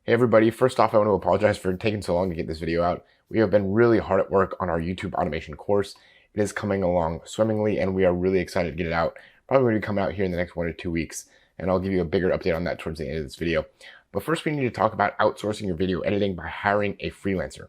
Hey everybody, first off I want to apologize for taking so long to get this video out. We have been really hard at work on our YouTube automation course. It is coming along swimmingly and we are really excited to get it out. Probably going to be coming out here in the next 1 or 2 weeks, and I'll give you a bigger update on that towards the end of this video. But first we need to talk about outsourcing your video editing by hiring a freelancer.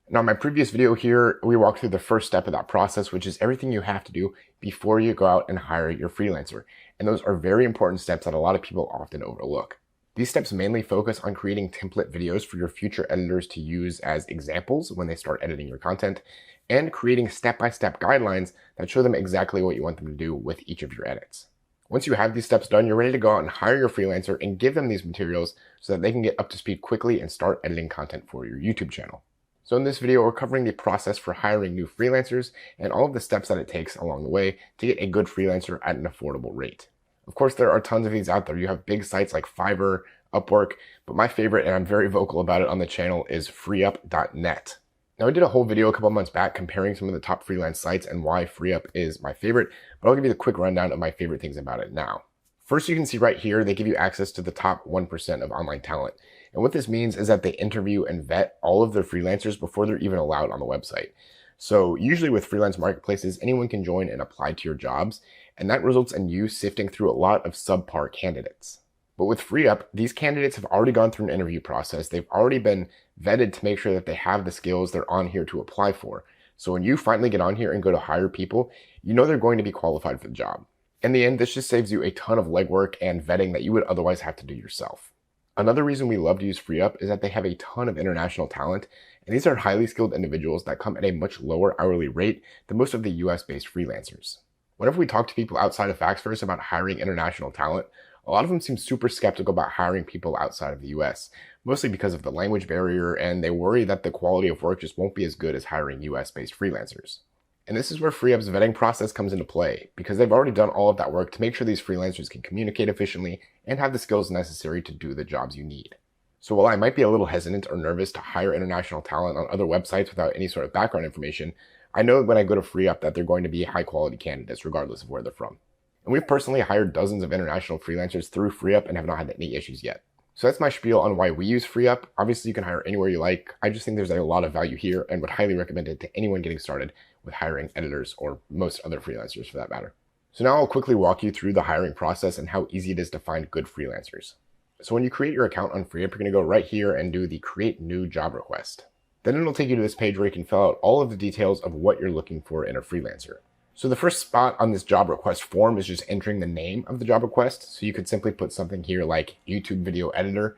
Now in my previous video here, we walked through the first step of that process, which is everything you have to do before you go out and hire your freelancer. And those are very important steps that a lot of people often overlook. These steps mainly focus on creating template videos for your future editors to use as examples when they start editing your content, and creating step-by-step guidelines that show them exactly what you want them to do with each of your edits. Once you have these steps done, you're ready to go out and hire your freelancer and give them these materials so that they can get up to speed quickly and start editing content for your YouTube channel. So in this video, we're covering the process for hiring new freelancers and all of the steps that it takes along the way to get a good freelancer at an affordable rate. Of course, there are tons of these out there. You have big sites like Fiverr, Upwork, but my favorite, and I'm very vocal about it on the channel, is FreeUp.net. Now, I did a whole video a couple months back comparing some of the top freelance sites and why FreeUp is my favorite, but I'll give you the quick rundown of my favorite things about it now. First, you can see right here, they give you access to the top 1% of online talent. And what this means is that they interview and vet all of their freelancers before they're even allowed on the website. So usually with freelance marketplaces, anyone can join and apply to your jobs, and that results in you sifting through a lot of subpar candidates. But with FreeUp, these candidates have already gone through an interview process. They've already been vetted to make sure that they have the skills they're on here to apply for. So when you finally get on here and go to hire people, you know they're going to be qualified for the job. In the end, this just saves you a ton of legwork and vetting that you would otherwise have to do yourself. Another reason we love to use FreeUp is that they have a ton of international talent, and these are highly skilled individuals that come at a much lower hourly rate than most of the US-based freelancers. Whenever we talk to people outside of FaxVerse about hiring international talent, a lot of them seem super skeptical about hiring people outside of the US, mostly because of the language barrier, and they worry that the quality of work just won't be as good as hiring US-based freelancers. And this is where FreeUp's vetting process comes into play, because they've already done all of that work to make sure these freelancers can communicate efficiently and have the skills necessary to do the jobs you need. So while I might be a little hesitant or nervous to hire international talent on other websites without any sort of background information, I know when I go to FreeUp that they're going to be high quality candidates regardless of where they're from. And we've personally hired dozens of international freelancers through FreeUp and have not had any issues yet. So that's my spiel on why we use FreeUp. Obviously you can hire anywhere you like. I just think there's a lot of value here and would highly recommend it to anyone getting started with hiring editors or most other freelancers for that matter. So now I'll quickly walk you through the hiring process and how easy it is to find good freelancers. So when you create your account on FreeUp, you're going to go right here and do the create new job request. Then it'll take you to this page where you can fill out all of the details of what you're looking for in a freelancer. So the first spot on this job request form is just entering the name of the job request. So you could simply put something here like YouTube video editor.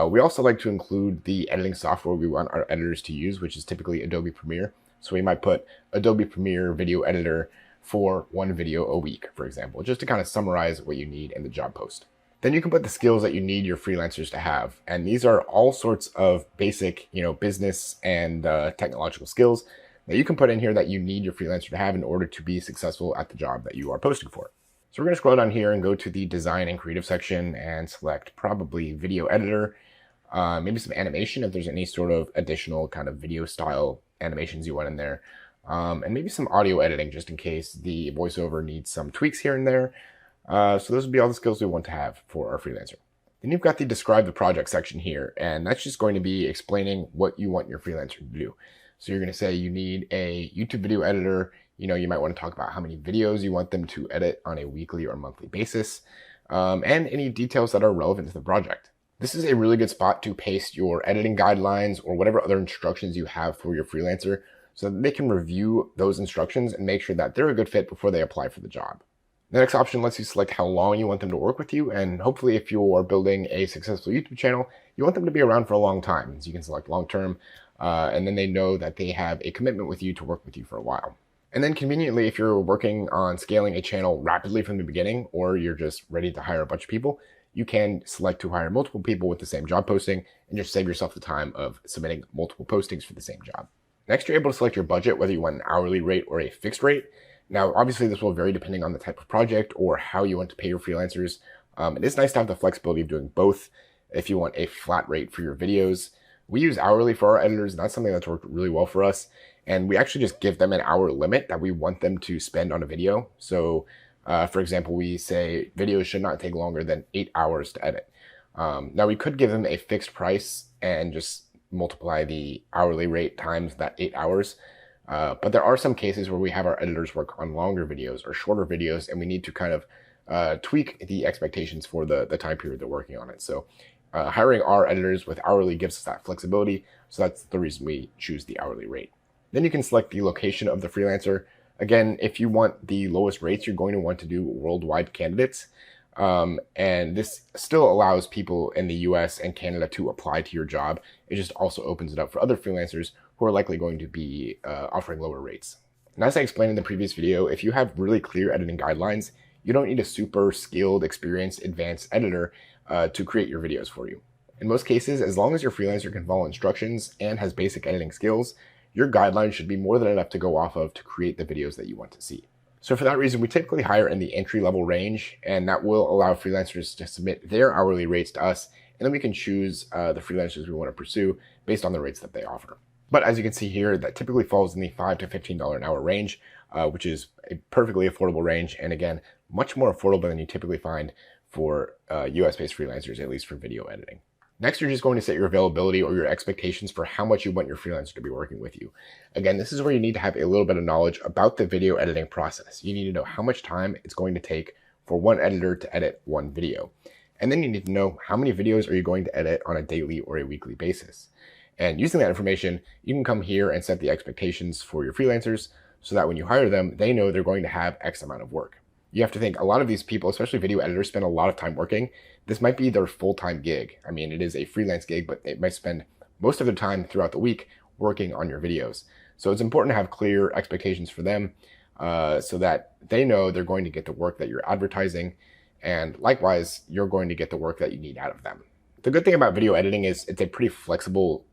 We also like to include the editing software we want our editors to use, which is typically Adobe Premiere. So we might put Adobe Premiere video editor for 1 video a week, for example, just to kind of summarize what you need in the job post. Then you can put the skills that you need your freelancers to have. And these are all sorts of basic, business and technological skills that you can put in here that you need your freelancer to have in order to be successful at the job that you are posting for. So we're going to scroll down here and go to the design and creative section and select probably video editor, maybe some animation if there's any sort of additional kind of video style animations you want in there, and maybe some audio editing just in case the voiceover needs some tweaks here and there. So those would be all the skills we want to have for our freelancer. Then you've got the describe the project section here, and that's just going to be explaining what you want your freelancer to do. So you're going to say you need a YouTube video editor. You might want to talk about how many videos you want them to edit on a weekly or monthly basis, and any details that are relevant to the project. This is a really good spot to paste your editing guidelines or whatever other instructions you have for your freelancer so that they can review those instructions and make sure that they're a good fit before they apply for the job. The next option lets you select how long you want them to work with you, and hopefully if you are building a successful YouTube channel, you want them to be around for a long time. So you can select long-term, and then they know that they have a commitment with you to work with you for a while. And then conveniently, if you're working on scaling a channel rapidly from the beginning, or you're just ready to hire a bunch of people, you can select to hire multiple people with the same job posting and just save yourself the time of submitting multiple postings for the same job. Next, you're able to select your budget, whether you want an hourly rate or a fixed rate. Now, obviously, this will vary depending on the type of project or how you want to pay your freelancers. It is nice to have the flexibility of doing both if you want a flat rate for your videos. We use hourly for our editors, and that's something that's worked really well for us. And we actually just give them an hour limit that we want them to spend on a video. So, for example, we say videos should not take longer than 8 hours to edit. Now, we could give them a fixed price and just multiply the hourly rate times that 8 hours. But there are some cases where we have our editors work on longer videos or shorter videos, and we need to kind of tweak the expectations for the time period they're working on it. So hiring our editors with hourly gives us that flexibility. So that's the reason we choose the hourly rate. Then you can select the location of the freelancer. Again, if you want the lowest rates, you're going to want to do worldwide candidates. And this still allows people in the US and Canada to apply to your job. It just also opens it up for other freelancers who are likely going to be offering lower rates. And as I explained in the previous video, if you have really clear editing guidelines, you don't need a super skilled, experienced, advanced editor to create your videos for you. In most cases, as long as your freelancer can follow instructions and has basic editing skills, your guidelines should be more than enough to go off of to create the videos that you want to see. So for that reason, we typically hire in the entry-level range, and that will allow freelancers to submit their hourly rates to us, and then we can choose the freelancers we want to pursue based on the rates that they offer. But as you can see here, that typically falls in the $5 to $15 an hour range, which is a perfectly affordable range, and again, much more affordable than you typically find for US-based freelancers, at least for video editing. Next, you're just going to set your availability or your expectations for how much you want your freelancer to be working with you. Again, this is where you need to have a little bit of knowledge about the video editing process. You need to know how much time it's going to take for one editor to edit one video. And then you need to know how many videos are you going to edit on a daily or a weekly basis. And using that information, you can come here and set the expectations for your freelancers so that when you hire them, they know they're going to have X amount of work. You have to think a lot of these people, especially video editors, spend a lot of time working. This might be their full-time gig. I mean, it is a freelance gig, but they might spend most of their time throughout the week working on your videos. So it's important to have clear expectations for them so that they know they're going to get the work that you're advertising. And likewise, you're going to get the work that you need out of them. The good thing about video editing is it's a pretty flexible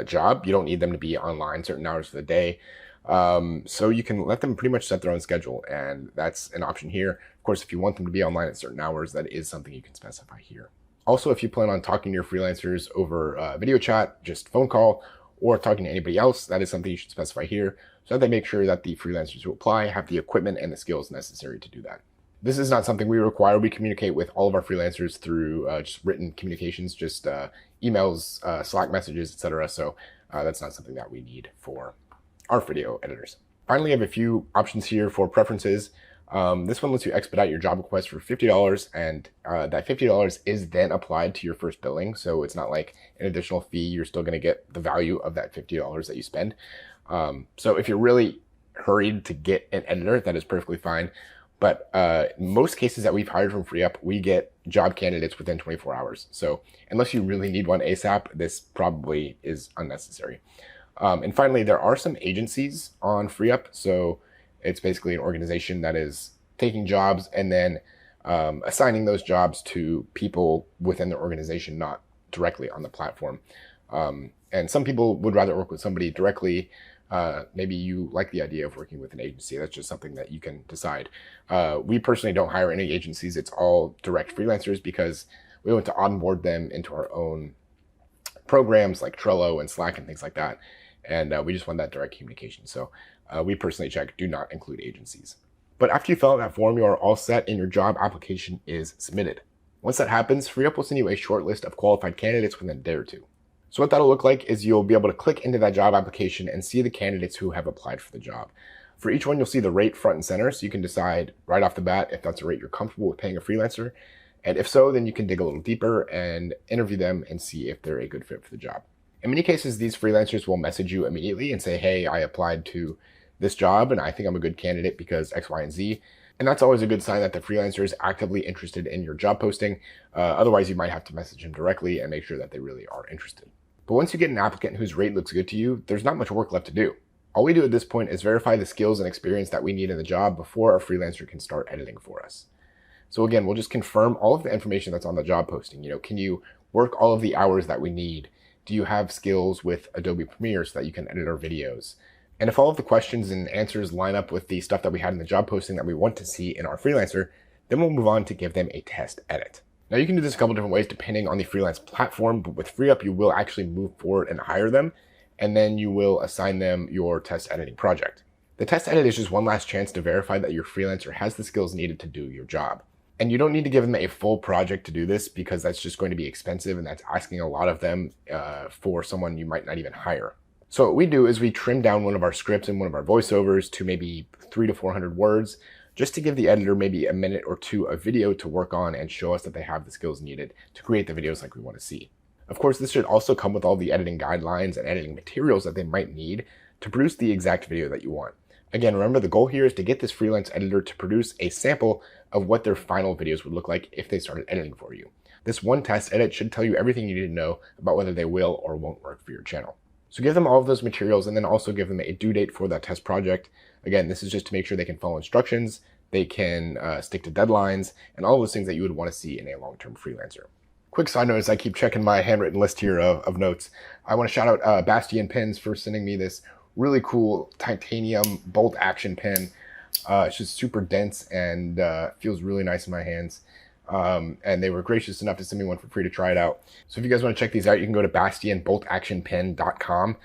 job. You don't need them to be online certain hours of the day. So you can let them pretty much set their own schedule, and that's an option here. Of course, if you want them to be online at certain hours, that is something you can specify here. Also, if you plan on talking to your freelancers over video chat, just phone call, or talking to anybody else, that is something you should specify here so that they make sure that the freelancers who apply have the equipment and the skills necessary to do that. This is not something we require. We communicate with all of our freelancers through just written communications, just emails, Slack messages, etc. So that's not something that we need for our video editors. Finally, I have a few options here for preferences. This one lets you expedite your job request for $50, and that $50 is then applied to your first billing. So it's not like an additional fee. You're still going to get the value of that $50 that you spend. So if you're really hurried to get an editor, that is perfectly fine. But in most cases that we've hired from FreeUp, we get job candidates within 24 hours. So unless you really need one ASAP, this probably is unnecessary. And finally, there are some agencies on FreeUp. So it's basically an organization that is taking jobs and then assigning those jobs to people within the organization, not directly on the platform. And some people would rather work with somebody directly. Maybe you like the idea of working with an agency. That's just something that you can decide. We personally don't hire any agencies. It's all direct freelancers because we want to onboard them into our own programs like Trello and Slack and things like that. And we just want that direct communication. So we personally check do not include agencies. But after you fill out that form, you are all set and your job application is submitted. Once that happens, FreeUp will send you a short list of qualified candidates within a day or two. So what that'll look like is you'll be able to click into that job application and see the candidates who have applied for the job. For each one, you'll see the rate front and center, so you can decide right off the bat if that's a rate you're comfortable with paying a freelancer. And if so, then you can dig a little deeper and interview them and see if they're a good fit for the job. In many cases, these freelancers will message you immediately and say, hey, I applied to this job and I think I'm a good candidate because X, Y, and Z. And that's always a good sign that the freelancer is actively interested in your job posting. Otherwise, you might have to message them directly and make sure that they really are interested. But once you get an applicant whose rate looks good to you, there's not much work left to do. All we do at this point is verify the skills and experience that we need in the job before our freelancer can start editing for us. So again, we'll just confirm all of the information that's on the job posting. Can you work all of the hours that we need? Do you have skills with Adobe Premiere so that you can edit our videos? And if all of the questions and answers line up with the stuff that we had in the job posting that we want to see in our freelancer, then we'll move on to give them a test edit. Now you can do this a couple different ways depending on the freelance platform, but with FreeUp, you will actually move forward and hire them, and then you will assign them your test editing project. The test edit is just one last chance to verify that your freelancer has the skills needed to do your job. And you don't need to give them a full project to do this because that's just going to be expensive and that's asking a lot of them for someone you might not even hire. So what we do is we trim down one of our scripts and one of our voiceovers to maybe 300 to 400 words, just to give the editor maybe a minute or two of video to work on and show us that they have the skills needed to create the videos like we want to see. Of course, this should also come with all the editing guidelines and editing materials that they might need to produce the exact video that you want. Again, remember the goal here is to get this freelance editor to produce a sample of what their final videos would look like if they started editing for you. This one test edit should tell you everything you need to know about whether they will or won't work for your channel. So give them all of those materials and then also give them a due date for that test project. Again, this is just to make sure they can follow instructions, they can stick to deadlines, and all those things that you would want to see in a long-term freelancer. Quick side note, as I keep checking my handwritten list here of notes, I want to shout out Bastion Pens for sending me this really cool titanium bolt action pen. It's just super dense and feels really nice in my hands. And they were gracious enough to send me one for free to try it out. So if you guys want to check these out, you can go to bastionboltactionpen.com.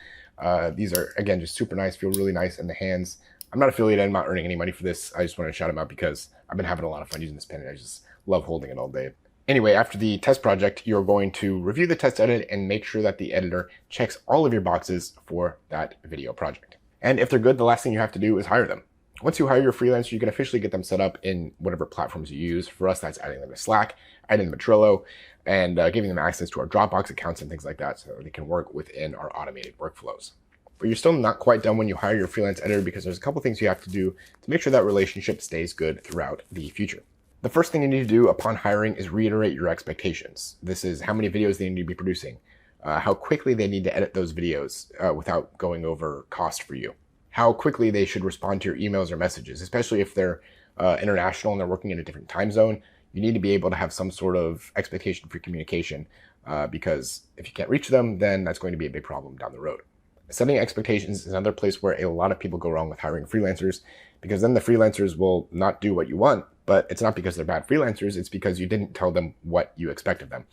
These are, again, just super nice, feel really nice in the hands. I'm not affiliated, I'm not earning any money for this. I just want to shout them out because I've been having a lot of fun using this pen and I just love holding it all day. Anyway, after the test project, you're going to review the test edit and make sure that the editor checks all of your boxes for that video project. And if they're good, the last thing you have to do is hire them. Once you hire your freelancer, you can officially get them set up in whatever platforms you use. For us, that's adding them to Slack, adding them to Trello, and giving them access to our Dropbox accounts and things like that so that they can work within our automated workflows. But you're still not quite done when you hire your freelance editor because there's a couple things you have to do to make sure that relationship stays good throughout the future. The first thing you need to do upon hiring is reiterate your expectations. This is how many videos they need to be producing, how quickly they need to edit those videos without going over cost for you, how quickly they should respond to your emails or messages, especially if they're international and they're working in a different time zone. You need to be able to have some sort of expectation for communication because if you can't reach them, then that's going to be a big problem down the road. Setting expectations is another place where a lot of people go wrong with hiring freelancers because then the freelancers will not do what you want, but it's not because they're bad freelancers, it's because you didn't tell them what you expect of them.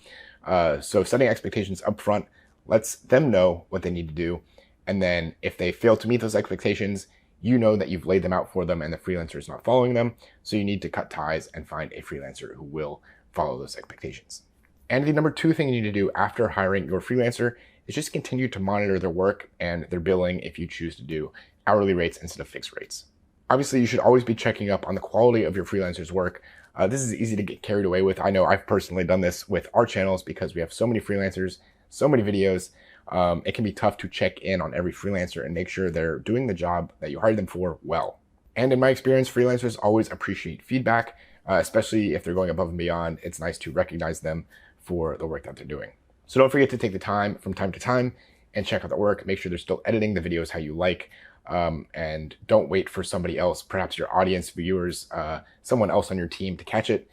So setting expectations up front lets them know what they need to do. And then if they fail to meet those expectations, you know that you've laid them out for them and the freelancer is not following them. So you need to cut ties and find a freelancer who will follow those expectations. And the number two thing you need to do after hiring your freelancer is just continue to monitor their work and their billing if you choose to do hourly rates instead of fixed rates. Obviously, you should always be checking up on the quality of your freelancer's work. This is easy to get carried away with. I know I've personally done this with our channels because we have so many freelancers, so many videos. It can be tough to check in on every freelancer and make sure they're doing the job that you hired them for well. And in my experience, freelancers always appreciate feedback, especially if they're going above and beyond. It's nice to recognize them for the work that they're doing. So don't forget to take the time from time to time and check out the work. Make sure they're still editing the videos how you like. And don't wait for somebody else, perhaps your audience, viewers, someone else on your team to catch it.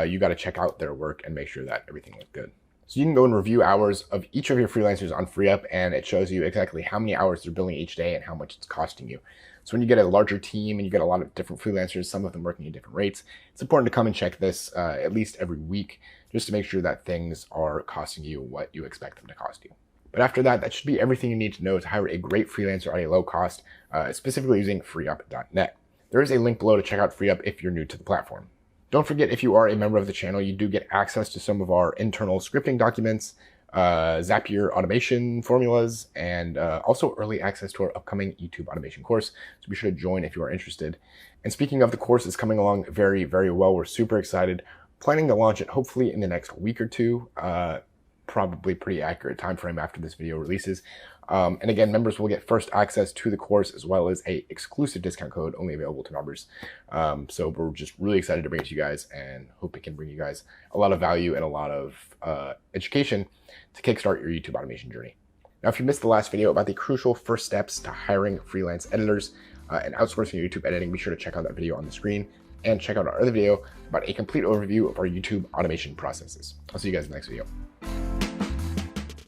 You got to check out their work and make sure that everything looks good. So you can go and review hours of each of your freelancers on FreeUp, and it shows you exactly how many hours they're billing each day and how much it's costing you. So when you get a larger team and you get a lot of different freelancers, some of them working at different rates, it's important to come and check this at least every week just to make sure that things are costing you what you expect them to cost you. But after that, that should be everything you need to know to hire a great freelancer at a low cost, specifically using freeup.net. There is a link below to check out FreeUp if you're new to the platform. Don't forget, if you are a member of the channel, you do get access to some of our internal scripting documents, Zapier automation formulas, and also early access to our upcoming YouTube automation course. So be sure to join if you are interested. And speaking of, the course is coming along very, very well. We're super excited. Planning to launch it hopefully in the next week or two. Probably pretty accurate time frame after this video releases. And again, members will get first access to the course as well as a exclusive discount code only available to members. So we're just really excited to bring it to you guys and hope it can bring you guys a lot of value and a lot of education to kickstart your YouTube automation journey. Now, if you missed the last video about the crucial first steps to hiring freelance editors and outsourcing your YouTube editing, be sure to check out that video on the screen and check out our other video about a complete overview of our YouTube automation processes. I'll see you guys in the next video.